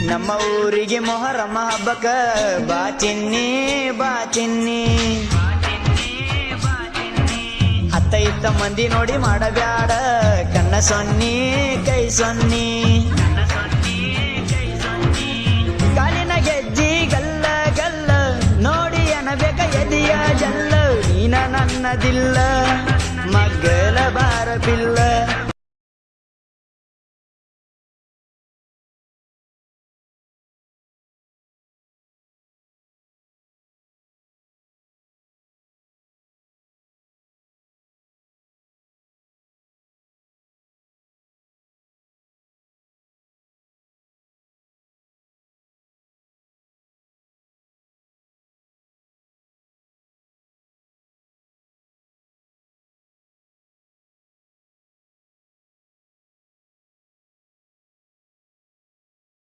ನಮ್ಮ ಊರಿಗೆ ಮೊಹರಮ್ಮ ಹಬ್ಬಕ್ಕ ಬಾ ಚಿನ್ನಿ ಬಾ ಚಿನ್ನಿ. ಅತ್ತ ಇತ್ತ ಮಂದಿ ನೋಡಿ ಮಾಡಬ್ಯಾಡ ಕಣ್ಣ ಸೊನ್ನಿ ಕೈ ಸೊನ್ನಿ. ಕಾಲಿನ ಗೆಜ್ಜಿ ಗಲ್ಲ ಗಲ್ಲ ನೋಡಿ ಅನಬೇಕ ಎದಿಯ ಜಲ್ಲ. ನೀನ ನನ್ನದಿಲ್ಲ ಮಗ್ಗಲ ಬಾರ ಪಿಲ್ಲ.